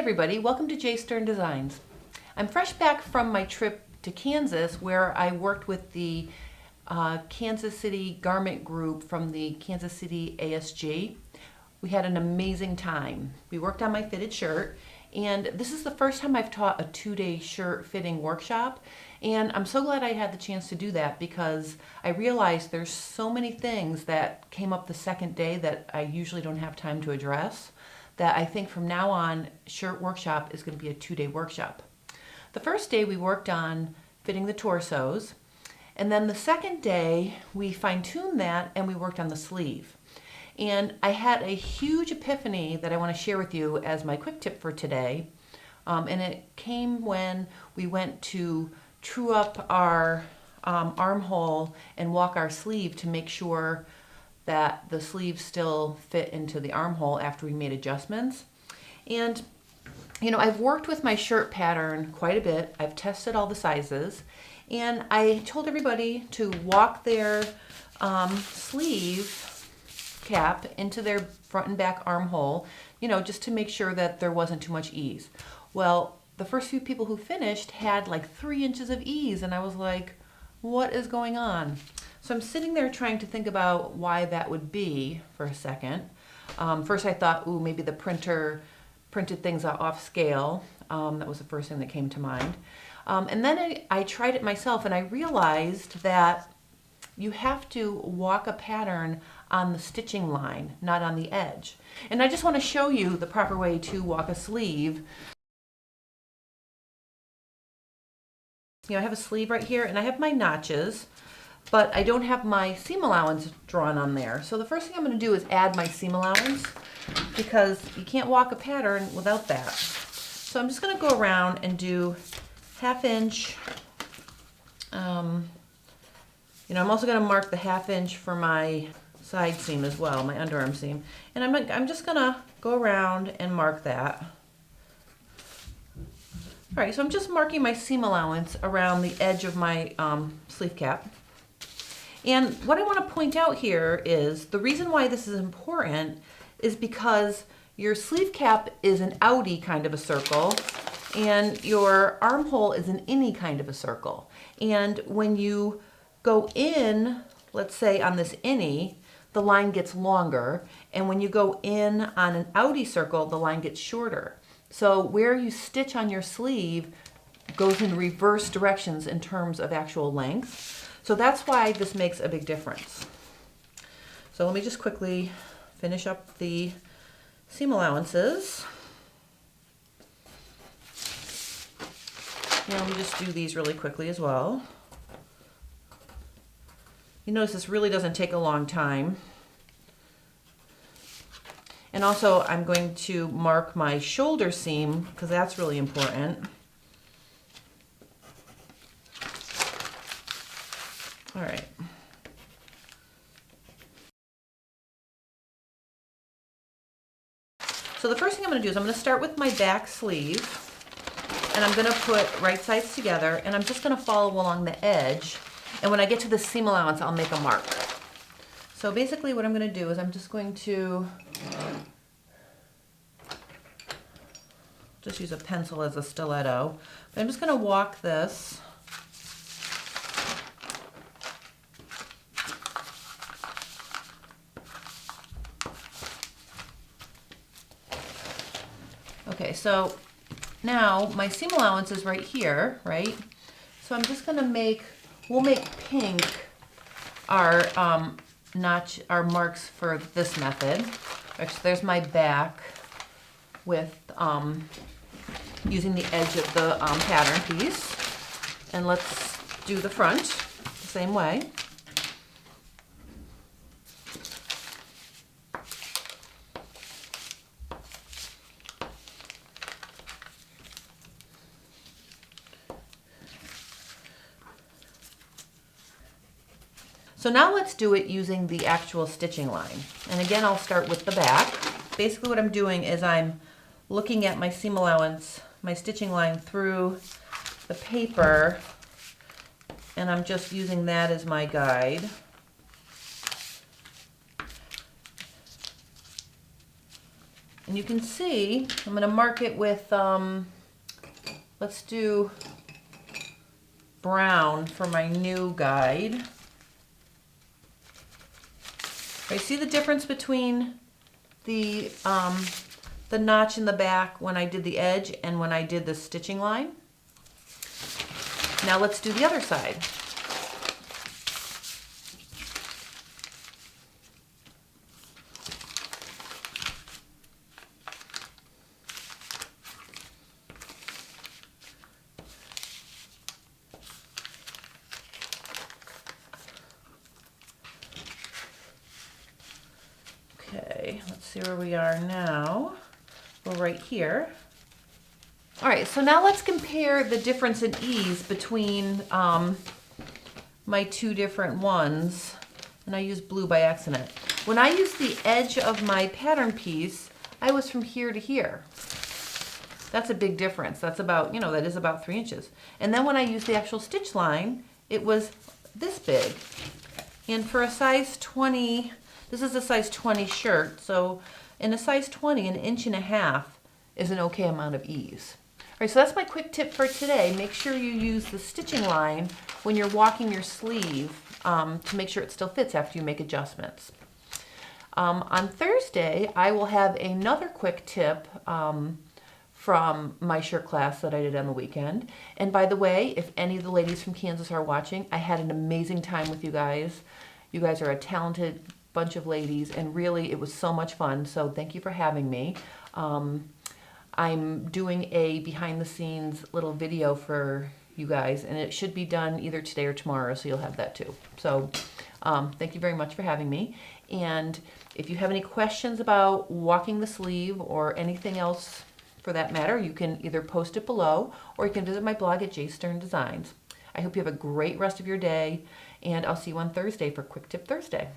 everybody, welcome to J Stern Designs. I'm fresh back from my trip to Kansas where I worked with the Kansas City garment group from the Kansas City ASG. We had an amazing time. We worked on my fitted shirt, and this is the first time I've taught a 2-day shirt fitting workshop, and I'm so glad I had the chance to do that because I realized there's so many things that came up the second day that I usually don't have time to address, that I think from now on, shirt workshop is going to be a 2-day workshop. The first day we worked on fitting the torsos, and then the second day we fine-tuned that and we worked on the sleeve. And I had a huge epiphany that I want to share with you as my quick tip for today. And it came when we went to true up our armhole and walk our sleeve to make sure that the sleeve still fit into the armhole after we made adjustments. And you know, I've worked with my shirt pattern quite a bit. I've tested all the sizes, and I told everybody to walk their sleeve cap into their front and back armhole, you know, just to make sure that there wasn't too much ease. Well, the first few people who finished had like 3 inches of ease, and I was like, what is going on? So I'm sitting there trying to think about why that would be for a second. First I thought, ooh, maybe the printer printed things off scale. That was the first thing that came to mind. And then I tried it myself, and I realized that you have to walk a pattern on the stitching line, not on the edge. And I just want to show you the proper way to walk a sleeve. You know, I have a sleeve right here, and I have my notches, but I don't have my seam allowance drawn on there. So the first thing I'm going to do is add my seam allowance, because you can't walk a pattern without that. So I'm just going to go around and do 1/2 inch. You know, I'm also going to mark the 1/2 inch for my side seam as well, my underarm seam. And I'm just going to go around and mark that. All right, so I'm just marking my seam allowance around the edge of my sleeve cap. And what I want to point out here is the reason why this is important is because your sleeve cap is an outie kind of a circle, and your armhole is an innie kind of a circle. And when you go in, let's say on this innie, the line gets longer, and when you go in on an outie circle, the line gets shorter. So where you stitch on your sleeve goes in reverse directions in terms of actual length. So that's why this makes a big difference. So let me just quickly finish up the seam allowances. Now let me just do these really quickly as well. You notice this really doesn't take a long time. And also I'm going to mark my shoulder seam because that's really important. All right. So the first thing I'm going to do is I'm going to start with my back sleeve, and I'm going to put right sides together, and I'm just going to follow along the edge. And when I get to the seam allowance, I'll make a mark. So basically what I'm going to do is I'm just going to just use a pencil as a stiletto. But I'm just going to walk this okay, so now my seam allowance is right here, right? So I'm just gonna we'll make pink our our marks for this method. Actually, there's my back with using the edge of the pattern piece. And let's do the front the same way. So now let's do it using the actual stitching line. And again, I'll start with the back. Basically what I'm doing is I'm looking at my seam allowance, my stitching line through the paper, and I'm just using that as my guide. And you can see, I'm going to mark it with, let's do brown for my new guide. I see the difference between the notch in the back when I did the edge and when I did the stitching line. Now let's do the other side. Okay, let's see where we are now. We're right here. All right, so now let's compare the difference in ease between my two different ones. And I used blue by accident. When I used the edge of my pattern piece, I was from here to here. That's a big difference. That's about, that is about 3 inches. And then when I used the actual stitch line, it was this big. And for a size 20, this is a size 20 shirt, so in a size 20, 1.5 inches is an okay amount of ease. All right, so that's my quick tip for today. Make sure you use the stitching line when you're walking your sleeve to make sure it still fits after you make adjustments. On Thursday, I will have another quick tip from my shirt class that I did on the weekend. And by the way, if any of the ladies from Kansas are watching, I had an amazing time with you guys. You guys are a talented bunch of ladies, and really it was so much fun, so thank you for having me. I'm doing a behind the scenes little video for you guys, and it should be done either today or tomorrow, so you'll have that too. So thank you very much for having me, and if you have any questions about walking the sleeve or anything else for that matter, you can either post it below or you can visit my blog at J Stern Designs. I hope you have a great rest of your day, and I'll see you on Thursday for Quick Tip Thursday.